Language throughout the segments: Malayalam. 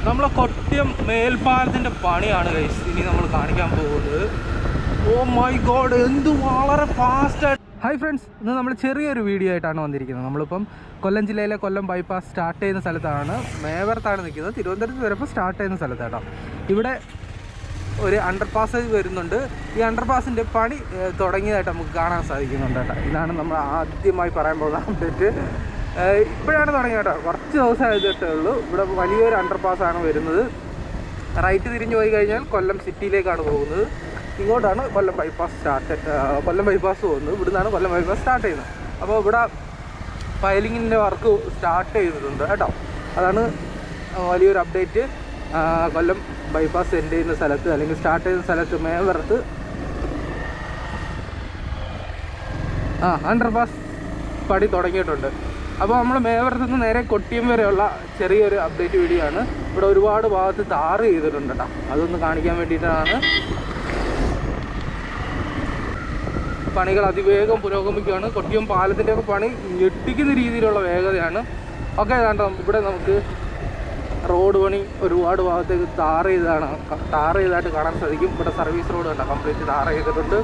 നമ്മളെ കൊട്ടിയം മേൽപ്പാലത്തിൻ്റെ പണിയാണ് ഗൈസ് ഇനി നമ്മൾ കാണിക്കാൻ പോകുന്നത്. ഓ മൈ ഗോഡ്, എന്ത് വളരെ ഫാസ്റ്റായിട്ട്. ഹായ് ഫ്രണ്ട്സ്, ഇന്ന് നമ്മൾ ചെറിയൊരു വീഡിയോ ആയിട്ടാണ് വന്നിരിക്കുന്നത്. നമ്മളിപ്പം കൊല്ലം ജില്ലയിലെ കൊല്ലം ബൈപ്പാസ് സ്റ്റാർട്ട് ചെയ്യുന്ന സ്ഥലത്താണ്, മേവർത്താണ് നിൽക്കുന്നത്. തിരുവനന്തപുരത്ത് വരുമ്പോൾ സ്റ്റാർട്ട് ചെയ്യുന്ന സ്ഥലത്താട്ടോ. ഇവിടെ ഒരു അണ്ടർ പാസ് വരുന്നുണ്ട്. ഈ അണ്ടർ പാസിൻ്റെ പണി തുടങ്ങിയതായിട്ട് നമുക്ക് കാണാൻ സാധിക്കുന്നുണ്ട് കേട്ടോ. ഇതാണ് നമ്മൾ ആദ്യമായി പറയാൻ പോകുന്ന അപ്ഡേറ്റ്. ഇപ്പോഴാണ് തുടങ്ങിയത് കേട്ടോ, കുറച്ച് ദിവസം ആയിട്ടേ ഉള്ളൂ. ഇവിടെ വലിയൊരു അണ്ടർ പാസ്സാണ് വരുന്നത്. റൈറ്റ് തിരിഞ്ഞു പോയി കഴിഞ്ഞാൽ കൊല്ലം സിറ്റിയിലേക്കാണ് പോകുന്നത്. ഇങ്ങോട്ടാണ് കൊല്ലം ബൈപ്പാസ് കൊല്ലം ബൈപ്പാസ് പോകുന്നത്. ഇവിടുന്നാണ് കൊല്ലം ബൈപ്പാസ് സ്റ്റാർട്ട് ചെയ്യുന്നത്. അപ്പോൾ ഇവിടെ ഫയലിങ്ങിൻ്റെ വർക്ക് സ്റ്റാർട്ട് ചെയ്തിട്ടുണ്ട് കേട്ടോ. അതാണ് വലിയൊരു അപ്ഡേറ്റ്. കൊല്ലം ബൈപ്പാസ് എൻഡ് ചെയ്യുന്ന സ്ഥലത്ത് അല്ലെങ്കിൽ സ്റ്റാർട്ട് ചെയ്യുന്ന സ്ഥലത്ത് മേവറത്ത് അണ്ടർ പാസ് പണി തുടങ്ങിയിട്ടുണ്ട്. അപ്പോൾ നമ്മൾ മേവറത്ത് നിന്ന് നേരെ കൊട്ടിയം വരെയുള്ള ചെറിയൊരു അപ്ഡേറ്റ് വീഡിയോ ആണ്. ഇവിടെ ഒരുപാട് ഭാഗത്ത് ടാറ് ചെയ്തിട്ടുണ്ട് കേട്ടോ. അതൊന്ന് കാണിക്കാൻ വേണ്ടിയിട്ടാണ്. പണികൾ അതിവേഗം പുരോഗമിക്കുകയാണ്. കൊട്ടിയം പാലത്തിൻ്റെയൊക്കെ പണി ഞെട്ടിക്കുന്ന രീതിയിലുള്ള വേഗതയാണ്. ഓക്കെ, കണ്ടോ ഇവിടെ നമുക്ക് റോഡ് പണി ഒരുപാട് ഭാഗത്തേക്ക് ടാർ ചെയ്തതായിട്ട് കാണാൻ സാധിക്കും. ഇവിടെ സർവീസ് റോഡ് കണ്ടോ, കംപ്ലീറ്റ് ടാർ ചെയ്തിട്ടുണ്ട്.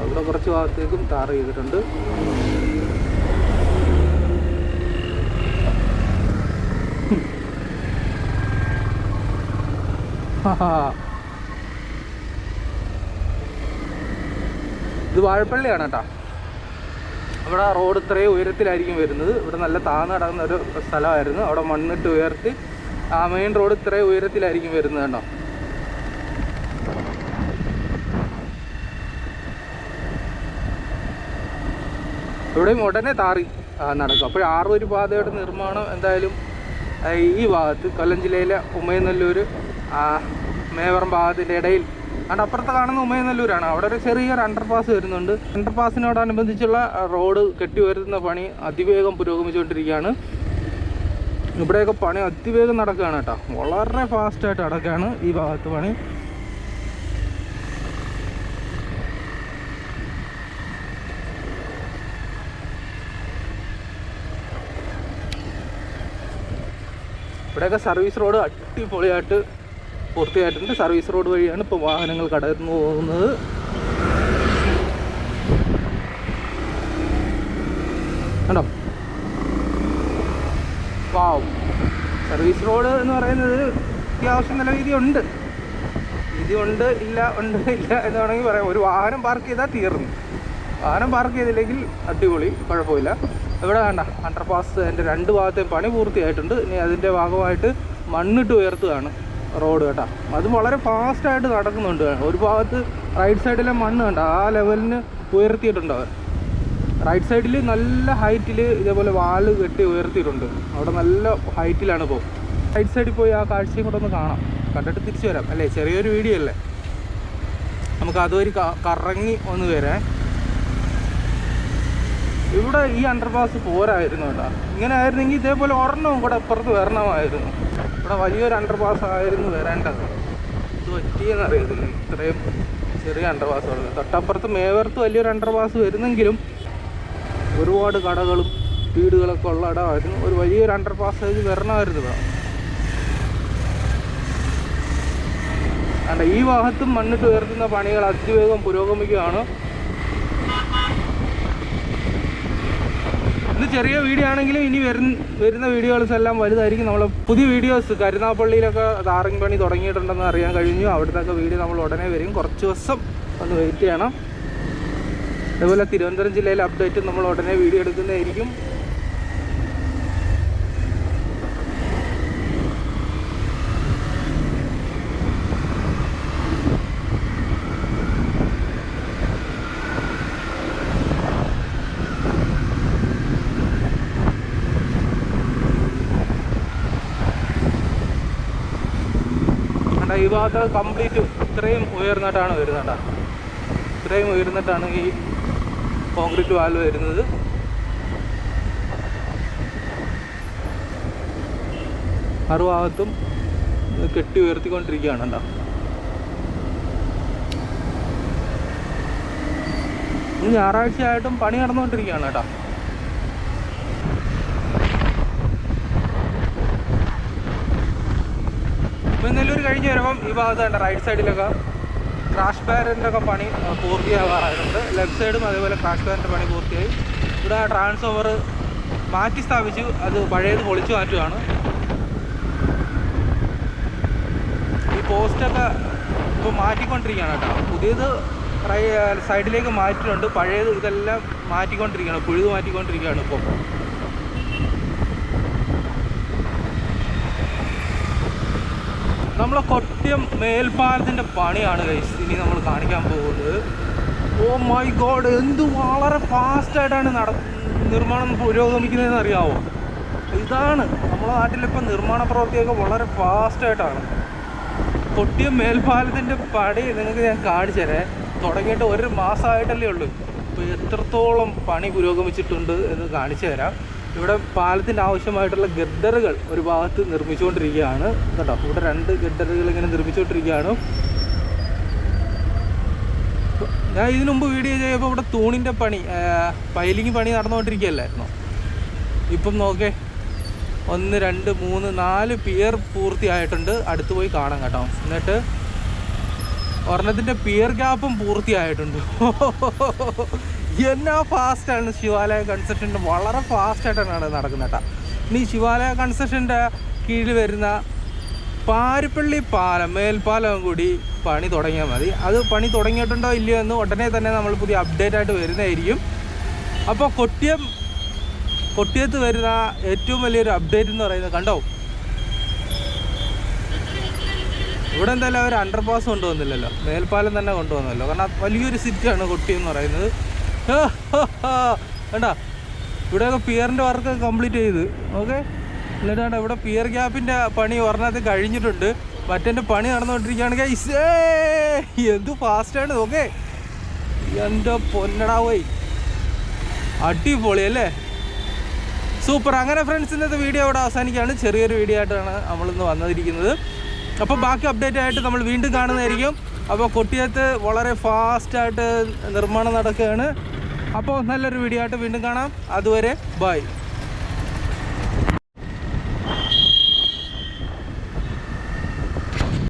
ഇവിടെ കുറച്ച് ഭാഗത്തേക്കും ടാർ ചെയ്തിട്ടുണ്ട്. ഇത് വാഴപ്പള്ളിയാണ് കേട്ടോ. ഇവിടെ റോഡ് ഇത്രയും ഉയരത്തിലായിരിക്കും വരുന്നത്. ഇവിടെ നല്ല താഴ്ന്നു കിടക്കുന്ന ഒരു സ്ഥലമായിരുന്നു. അവിടെ മണ്ണിട്ട് ഉയർത്തി മെയിൻ റോഡ് ഇത്രയും ഉയരത്തിലായിരിക്കും വരുന്നത് കേട്ടോ. ഇവിടെയും ഉടനെ താറി നടക്കും. അപ്പോൾ 6 പാതയുടെ നിർമ്മാണം എന്തായാലും ഈ ഭാഗത്ത് കൊല്ലം ജില്ലയിലെ ഉമയനല്ലൂർ മേവറം ഭാഗത്തിൻ്റെ ഇടയിൽ അപ്പുറത്ത് കാണുന്ന ഉമയനല്ലൂരാണ്. അവിടെ ഒരു ചെറിയൊരു അണ്ടർ പാസ് വരുന്നുണ്ട്. അണ്ടർ പാസിനോടനുബന്ധിച്ചുള്ള റോഡ് കെട്ടി വരുന്ന പണി അതിവേഗം പുരോഗമിച്ചുകൊണ്ടിരിക്കുകയാണ്. ഇവിടെയൊക്കെ പണി അതിവേഗം നടക്കുകയാണ് കേട്ടോ. വളരെ ഫാസ്റ്റായിട്ട് നടക്കുകയാണ് ഈ ഭാഗത്ത് പണി. ഇവിടെയൊക്കെ സർവീസ് റോഡ് അടിപൊളിയായിട്ട് പൂർത്തിയായിട്ടുണ്ട്. സർവീസ് റോഡ് വഴിയാണ് ഇപ്പോൾ വാഹനങ്ങൾ കടന്നു പോകുന്നത്. കണ്ടോ, വാവ്. സർവീസ് റോഡ് എന്ന് പറയുന്നത് അത്യാവശ്യം നല്ല വീതി ഉണ്ട് ഇല്ല എന്ന് വേണമെങ്കിൽ പറയാം. ഒരു വാഹനം പാർക്ക് ചെയ്താൽ തീർന്നു. വാഹനം പാർക്ക് ചെയ്തില്ലെങ്കിൽ അടിപൊളി, കുഴപ്പമില്ല. ഇവിടെ വേണ്ട അണ്ടർ പാസ് എൻ്റെ 2 ഭാഗത്തെയും പണി പൂർത്തിയായിട്ടുണ്ട്. ഇനി അതിൻ്റെ ഭാഗമായിട്ട് മണ്ണിട്ട് ഉയർത്തുകയാണ് റോഡ് കേട്ടോ. അതും വളരെ ഫാസ്റ്റായിട്ട് നടക്കുന്നുണ്ട്. ഒരു ഭാഗത്ത് റൈറ്റ് സൈഡിലെ മണ്ണ് കണ്ട ആ ലെവലിന് ഉയർത്തിയിട്ടുണ്ട് അവർ. റൈറ്റ് സൈഡിൽ നല്ല ഹൈറ്റിൽ ഇതേപോലെ വാല് കെട്ടി ഉയർത്തിയിട്ടുണ്ട്. അവിടെ നല്ല ഹൈറ്റിലാണ് ഇപ്പോൾ. റൈറ്റ് സൈഡിൽ പോയി ആ കാഴ്ചയും കൂടെ ഒന്ന് കാണാം, കണ്ടിട്ട് തിരിച്ചു വരാം അല്ലേ. ചെറിയൊരു വീഡിയോ അല്ലേ, നമുക്ക് അതുവഴി കറങ്ങി ഒന്ന് വരാം. ഇവിടെ ഈ അണ്ടർ പാസ് പോരായിരുന്നു കേട്ടോ. ഇങ്ങനെ ആയിരുന്നെങ്കിൽ ഇതേപോലെ ഒരെണ്ണവും കൂടെ അപ്പുറത്ത് വരണമായിരുന്നു. ഇവിടെ വലിയൊരു അണ്ടർ പാസ് ആയിരുന്നു വരേണ്ടത്. ഇത് പറ്റിയെന്നറിയത്തില്ല, ഇത്രയും ചെറിയ അണ്ടർ പാസ്സുള്ളത്. തൊട്ടപ്പുറത്ത് മേവർത്ത് വലിയൊരു അണ്ടർ പാസ് വരുന്നെങ്കിലും ഒരുപാട് കടകളും വീടുകളൊക്കെ ഉള്ള ഇടമായിരുന്നു. ഒരു വലിയൊരു അണ്ടർ പാസ് ഇത് വരണമായിരുന്നു ഇവിടെ. അല്ല, ഈ ഭാഗത്തും മണ്ണിട്ട് ഉയർത്തുന്ന പണികൾ അതിവേഗം പുരോഗമിക്കുകയാണ്. ഇത് ചെറിയ വീഡിയോ ആണെങ്കിലും ഇനി വരുന്ന വീഡിയോസ് എല്ലാം വലുതായിരിക്കും. നമ്മൾ പുതിയ വീഡിയോസ് കരുനാഗപ്പള്ളിയിലൊക്കെ ടാറിങ് പണി തുടങ്ങിയിട്ടുണ്ടെന്ന് അറിയാൻ കഴിഞ്ഞു. അവിടുത്തെ വീഡിയോ നമ്മൾ ഉടനെ വരും. കുറച്ച് ദിവസം ഒന്ന് വെയിറ്റ് ചെയ്യണം. അതുപോലെ തിരുവനന്തപുരം ജില്ലയിലെ അപ്ഡേറ്റ് നമ്മൾ ഉടനെ വീഡിയോ എടുക്കുന്നതായിരിക്കും. ഈ ഭാഗത്ത് കംപ്ലീറ്റ് ഇത്രയും ഉയർന്നിട്ടാണ് വരുന്നത്. ഇത്രയും ഉയർന്നിട്ടാണ് ഈ കോൺക്രീറ്റ് വാൽ വരുന്നത്. മറുഭാഗത്തും കെട്ടി ഉയർത്തിക്കൊണ്ടിരിക്കുകയാണ് കേട്ടോ. ഇന്ന് ഞായറാഴ്ചയായിട്ടും പണി നടന്നുകൊണ്ടിരിക്കുകയാണ് കേട്ടോ. ഇപ്പം നെല്ലൂർ കഴിഞ്ഞ് വരുമ്പം ഈ ഭാഗത്ത് തന്നെ റൈറ്റ് സൈഡിലൊക്കെ ക്രാഷ് ബാരിൻ്റെ ഒക്കെ പണി പൂർത്തിയാകാറായിട്ടുണ്ട്. ലെഫ്റ്റ് സൈഡും അതേപോലെ ക്രാഷ് ബാരിൻ്റെ പണി പൂർത്തിയായി. ഇവിടെ ട്രാൻസ്ഫോമർ മാറ്റി സ്ഥാപിച്ചു, അത് പഴയത് പൊളിച്ചു മാറ്റുകയാണ്. ഈ പോസ്റ്റൊക്കെ ഇപ്പോൾ മാറ്റിക്കൊണ്ടിരിക്കുകയാണ് കേട്ടോ. പുതിയത് സൈഡിലേക്ക് മാറ്റിയിട്ടുണ്ട്, പഴയത് ഇതെല്ലാം മാറ്റിക്കൊണ്ടിരിക്കുകയാണ്, പുഴുത് മാറ്റിക്കൊണ്ടിരിക്കുകയാണ് ഇപ്പോൾ. നമ്മളെ കൊട്ടിയം മേൽപ്പാലത്തിൻ്റെ പണിയാണ് ഗൈസ് ഇനി നമ്മൾ കാണിക്കാൻ പോകുന്നത്. ഓ മൈ ഗോഡ്, എന്ത് വളരെ ഫാസ്റ്റായിട്ടാണ് നിർമ്മാണം പുരോഗമിക്കുന്നതെന്ന് അറിയാമോ? ഇതാണ് നമ്മുടെ നാട്ടിലിപ്പോൾ നിർമ്മാണ പ്രവൃത്തിയൊക്കെ വളരെ ഫാസ്റ്റായിട്ടാണ്. കൊട്ടിയം മേൽപ്പാലത്തിൻ്റെ പണി നിങ്ങൾക്ക് ഞാൻ കാണിച്ചു തരാം. തുടങ്ങിയിട്ട് 1 മാസമായിട്ടല്ലേ ഉള്ളൂ. ഇപ്പോൾ എത്രത്തോളം പണി പുരോഗമിച്ചിട്ടുണ്ട് എന്ന് കാണിച്ചു തരാം. ഇവിടെ പാലത്തിൻ്റെ ആവശ്യമായിട്ടുള്ള ഗഡറുകൾ ഒരു ഭാഗത്ത് നിർമ്മിച്ചുകൊണ്ടിരിക്കുകയാണ് കേട്ടോ. ഇവിടെ 2 ഗഡറുകൾ ഇങ്ങനെ നിർമ്മിച്ചുകൊണ്ടിരിക്കുകയാണ്. ഞാൻ ഇതിനു മുമ്പ് വീഡിയോ ചെയ്യുമ്പോൾ ഇവിടെ തൂണിൻ്റെ പണി പൈലിങ് പണി നടന്നുകൊണ്ടിരിക്കുകയല്ലായിരുന്നോ? ഇപ്പം നോക്കേ, 1 2 3 4 പിയർ പൂർത്തിയായിട്ടുണ്ട്. അടുത്ത് പോയി കാണാം കേട്ടോ. എന്നിട്ട് ഒരെണ്ണത്തിൻ്റെ പിയർ ഗ്യാപ്പും പൂർത്തിയായിട്ടുണ്ട്. എന്നാ ഫാസ്റ്റാണ് ശിവാലയ കൺസ്ട്രക്ഷൻ്റെ, വളരെ ഫാസ്റ്റായിട്ടാണ് നടക്കുന്നത് കേട്ടോ. ഇനി ശിവാലയ കൺസ്ട്രക്ഷൻ്റെ കീഴിൽ വരുന്ന പാരിപ്പള്ളി പാലം മേൽപ്പാലം കൂടി പണി തുടങ്ങിയാൽ മതി. അത് പണി തുടങ്ങിയിട്ടുണ്ടോ ഇല്ലയോ എന്ന് ഉടനെ തന്നെ നമ്മൾ പുതിയ അപ്ഡേറ്റ് ആയിട്ട് വരുന്നതായിരിക്കും. അപ്പോൾ കൊട്ടിയത്ത് വരുന്ന ഏറ്റവും വലിയൊരു അപ്ഡേറ്റ് എന്ന് പറയുന്നത് കണ്ടോ, ഇവിടെ എന്തായാലും അവർ അണ്ടർപാസ് കൊണ്ടുവന്നില്ലല്ലോ, മേൽപ്പാലം തന്നെ കൊണ്ടുവന്നല്ലോ. കാരണം വലിയൊരു സിറ്റിയാണ് കൊട്ടിയം എന്ന് പറയുന്നത്. വേണ്ട, ഇവിടെയൊക്കെ പിയറിൻ്റെ വർക്ക് കംപ്ലീറ്റ് ചെയ്ത് ഓക്കെ. എന്നിട്ട് വേണ്ട, ഇവിടെ പിയർ ഗ്യാപ്പിൻ്റെ പണി ഒരെണ്ണത്തിൽ കഴിഞ്ഞിട്ടുണ്ട്, മറ്റേ പണി നടന്നുകൊണ്ടിരിക്കുകയാണ് ഗൈസ്. എന്ത് ഫാസ്റ്റാണ് ഓക്കെ. എൻ്റെ പൊന്നടാ പോയി, അടിപൊളി അല്ലേ, സൂപ്പർ. അങ്ങനെ ഫ്രണ്ട്സ്, ഇന്നത്തെ വീഡിയോ ഇവിടെ അവസാനിക്കുകയാണ്. ചെറിയൊരു വീഡിയോ ആയിട്ടാണ് നമ്മളിന്ന് വന്നിരിക്കുന്നത്. അപ്പോൾ ബാക്കി അപ്ഡേറ്റ് ആയിട്ട് നമ്മൾ വീണ്ടും കാണുന്നതായിരിക്കും. അപ്പോൾ കൊട്ടിയത്ത് വളരെ ഫാസ്റ്റായിട്ട് നിർമ്മാണം നടക്കുകയാണ്. അപ്പോൾ നല്ലൊരു വീഡിയോ ആയിട്ട് വീണ്ടും കാണാം. അതുവരെ ബൈ.